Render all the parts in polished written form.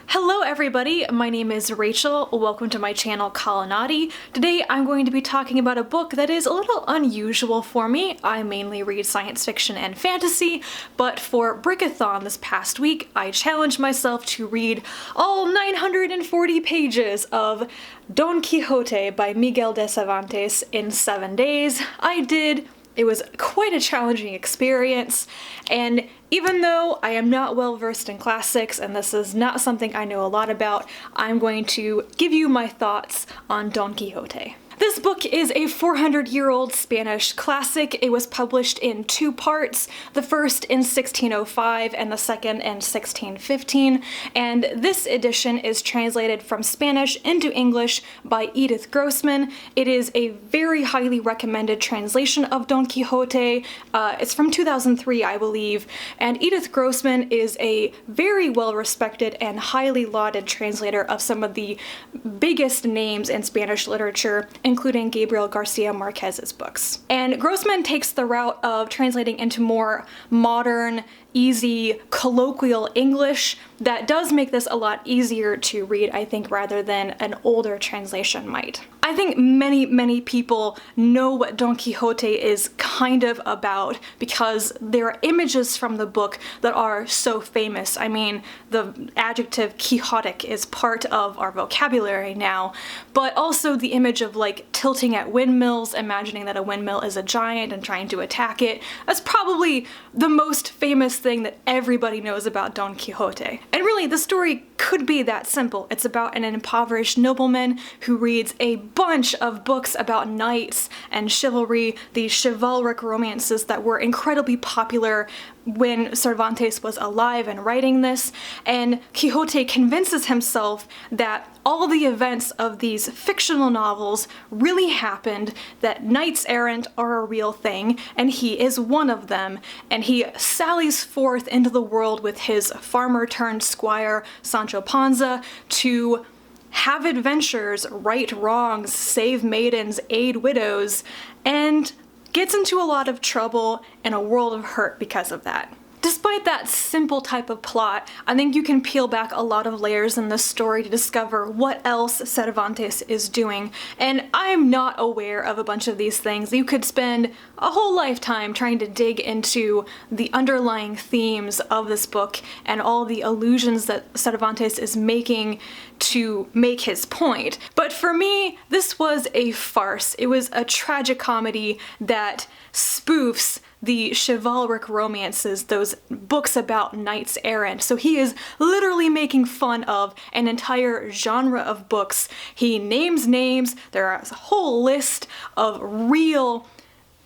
Hello everybody, my name is Rachel. Welcome to my channel Colonati. Today I'm going to be talking about a book that is a little unusual for me. I mainly read science fiction and fantasy, but for Brickathon this past week, I challenged myself to read all 940 pages of Don Quixote by Miguel de Cervantes in 7 days. I did. It was quite a challenging experience, and even though I am not well versed in classics and this is not something I know a lot about, I'm going to give you my thoughts on Don Quixote. This book is a 400-year-old Spanish classic. It was published in 2 parts, the first in 1605 and the second in 1615, and this edition is translated from Spanish into English by Edith Grossman. It is a very highly recommended translation of Don Quixote. It's from 2003, I believe, and Edith Grossman is a very well-respected and highly lauded translator of some of the biggest names in Spanish literature, including Gabriel Garcia Marquez's books. And Grossman takes the route of translating into more modern, easy, colloquial English that does make this a lot easier to read, I think, rather than an older translation might. I think many people know what Don Quixote is kind of about because there are images from the book that are so famous. I mean, the adjective quixotic is part of our vocabulary now, but also the image of like tilting at windmills, imagining that a windmill is a giant and trying to attack it. That's probably the most famous thing that everybody knows about Don Quixote. And really, the story could be that simple. It's about an impoverished nobleman who reads a bunch of books about knights and chivalry, these chivalric romances that were incredibly popular when Cervantes was alive and writing this, and Quixote convinces himself that all the events of these fictional novels really happened, that knights errant are a real thing, and he is one of them, and he sallies forth into the world with his farmer-turned-squire Sancho Panza to have adventures, right wrongs, save maidens, aid widows, and gets into a lot of trouble and a world of hurt because of that. Despite that simple type of plot, I think you can peel back a lot of layers in this story to discover what else Cervantes is doing, and I'm not aware of a bunch of these things. You could spend a whole lifetime trying to dig into the underlying themes of this book and all the allusions that Cervantes is making to make his point. But for me, this was a farce. It was a tragicomedy that spoofs the chivalric romances, those books about knights errant. So he is literally making fun of an entire genre of books. He names names. There is a whole list of real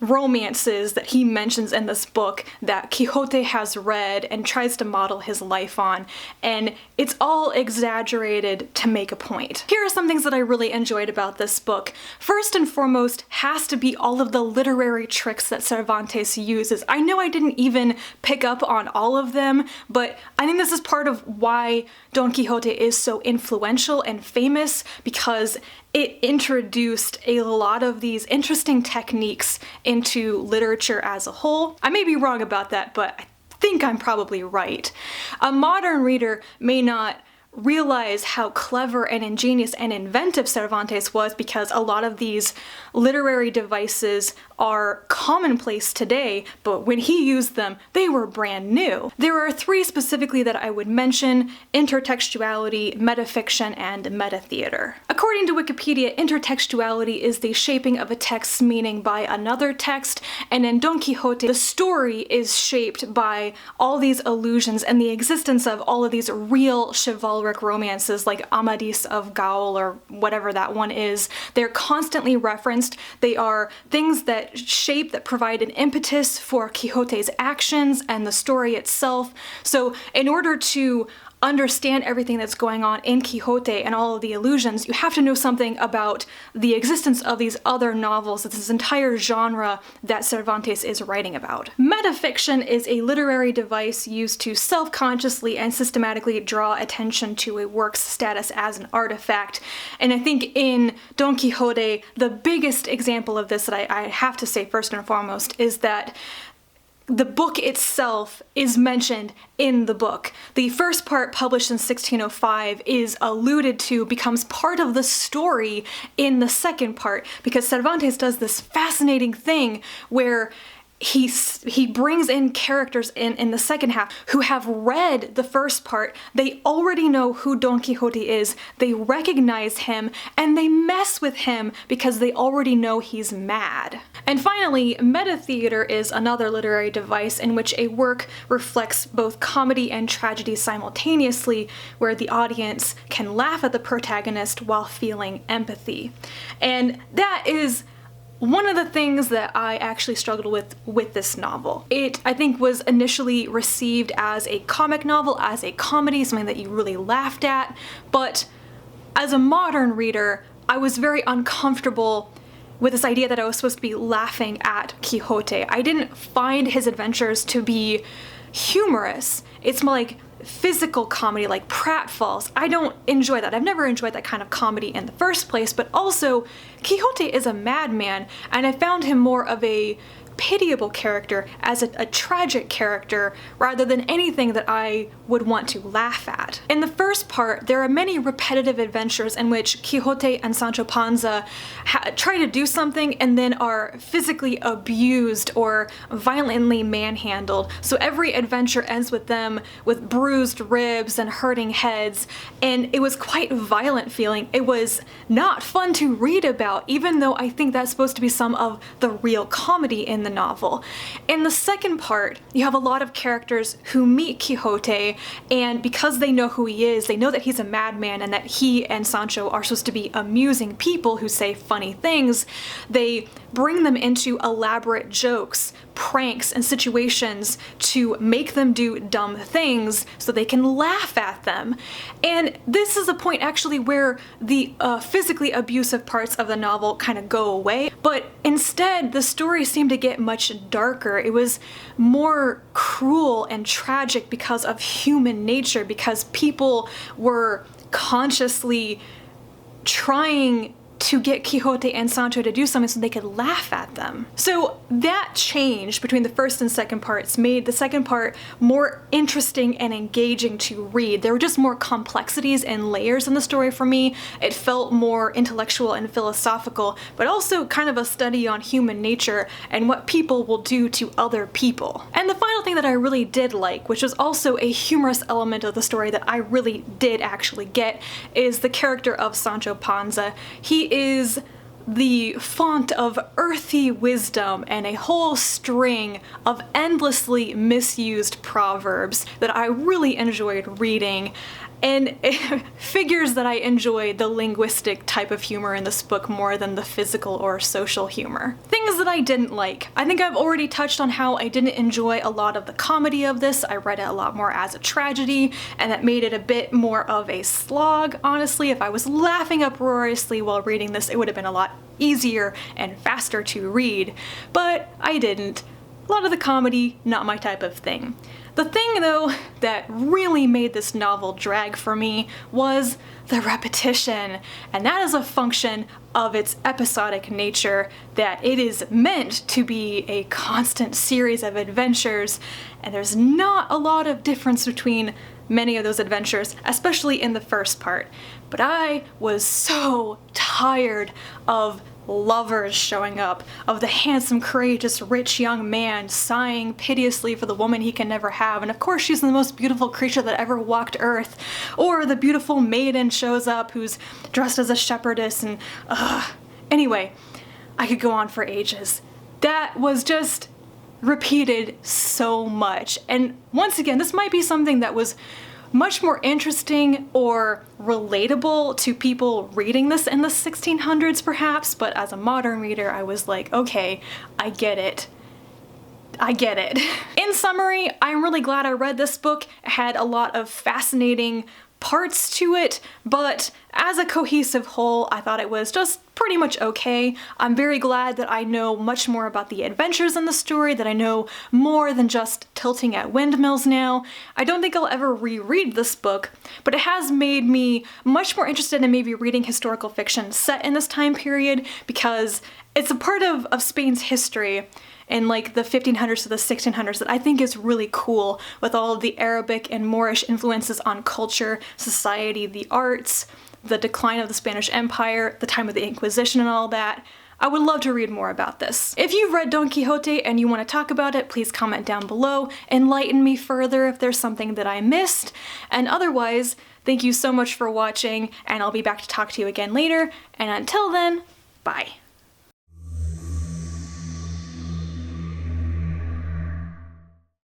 romances that he mentions in this book that Quixote has read and tries to model his life on, and it's all exaggerated to make a point. Here are some things that I really enjoyed about this book. First and foremost has to be all of the literary tricks that Cervantes uses. I know I didn't even pick up on all of them, but I think this is part of why Don Quixote is so influential and famous, because it introduced a lot of these interesting techniques into literature as a whole. I may be wrong about that, but I think I'm probably right. A modern reader may not realize how clever and ingenious and inventive Cervantes was because a lot of these literary devices are commonplace today, but when he used them, they were brand new. There are 3 specifically that I would mention: intertextuality, metafiction, and metatheater. According to Wikipedia, intertextuality is the shaping of a text's meaning by another text, and in Don Quixote, the story is shaped by all these allusions and the existence of all of these real chivalric romances like Amadis of Gaul or whatever that one is. They're constantly referenced. They are things that provide an impetus for Quixote's actions and the story itself. So in order to understand everything that's going on in Quixote and all of the allusions, you have to know something about the existence of these other novels, this entire genre that Cervantes is writing about. Metafiction is a literary device used to self-consciously and systematically draw attention to a work's status as an artifact. And I think in Don Quixote, the biggest example of this that I have to say first and foremost is that the book itself is mentioned in the book. The first part, published in 1605, is alluded to, becomes part of the story in the second part, because Cervantes does this fascinating thing where he brings in characters in the second half who have read the first part. They already know who Don Quixote is, they recognize him, and they mess with him because they already know he's mad. And finally, meta-theater is another literary device in which a work reflects both comedy and tragedy simultaneously, where the audience can laugh at the protagonist while feeling empathy. And that is one of the things that I actually struggled with this novel. It, I think, was initially received as a comic novel, as a comedy, something that you really laughed at, but as a modern reader, I was very uncomfortable with this idea that I was supposed to be laughing at Quixote. I didn't find his adventures to be humorous. It's more like physical comedy, like pratfalls. I don't enjoy that. I've never enjoyed that kind of comedy in the first place, but also Quixote is a madman, and I found him more of a pitiable character, as a tragic character, rather than anything that I would want to laugh at. In the first part, there are many repetitive adventures in which Quixote and Sancho Panza try to do something and then are physically abused or violently manhandled. So every adventure ends with them with bruised ribs and hurting heads, and it was quite violent feeling. It was not fun to read about, even though I think that's supposed to be some of the real comedy in the novel. In the second part, you have a lot of characters who meet Quixote, and because they know who he is, they know that he's a madman and that he and Sancho are supposed to be amusing people who say funny things. They bring them into elaborate jokes, pranks, and situations to make them do dumb things so they can laugh at them. And this is a point actually where the physically abusive parts of the novel kind of go away, but instead the story seemed to get much darker. It was more cruel and tragic because of human nature, because people were consciously trying to get Quixote and Sancho to do something so they could laugh at them. So that change between the first and second parts made the second part more interesting and engaging to read. There were just more complexities and layers in the story for me. It felt more intellectual and philosophical, but also kind of a study on human nature and what people will do to other people. And the final thing that I really did like, which was also a humorous element of the story that I really did actually get, is the character of Sancho Panza. He is the font of earthy wisdom and a whole string of endlessly misused proverbs that I really enjoyed reading. And it figures that I enjoy the linguistic type of humor in this book more than the physical or social humor. Things that I didn't like. I think I've already touched on how I didn't enjoy a lot of the comedy of this. I read it a lot more as a tragedy, and that made it a bit more of a slog. Honestly, if I was laughing uproariously while reading this, it would have been a lot easier and faster to read, but I didn't. A lot of the comedy, not my type of thing. The thing, though, that really made this novel drag for me was the repetition, and that is a function of its episodic nature, that it is meant to be a constant series of adventures, and there's not a lot of difference between many of those adventures, especially in the first part. But I was so tired of lovers showing up, of the handsome, courageous, rich young man sighing piteously for the woman he can never have, and of course she's the most beautiful creature that ever walked Earth, or the beautiful maiden shows up who's dressed as a shepherdess, and anyway, I could go on for ages. That was just repeated so much, and once again, this might be something that was much more interesting or relatable to people reading this in the 1600s perhaps, but as a modern reader I was like, okay, I get it. I get it. In summary, I'm really glad I read this book. It had a lot of fascinating parts to it, but as a cohesive whole, I thought it was just pretty much okay. I'm very glad that I know much more about the adventures in the story, that I know more than just tilting at windmills now. I don't think I'll ever reread this book, but it has made me much more interested in maybe reading historical fiction set in this time period, because it's a part of Spain's history in like the 1500s to the 1600s that I think is really cool, with all of the Arabic and Moorish influences on culture, society, the arts, the decline of the Spanish Empire, the time of the Inquisition and all that. I would love to read more about this. If you've read Don Quixote and you want to talk about it, please comment down below, enlighten me further if there's something that I missed, and otherwise, thank you so much for watching, and I'll be back to talk to you again later, and until then, bye.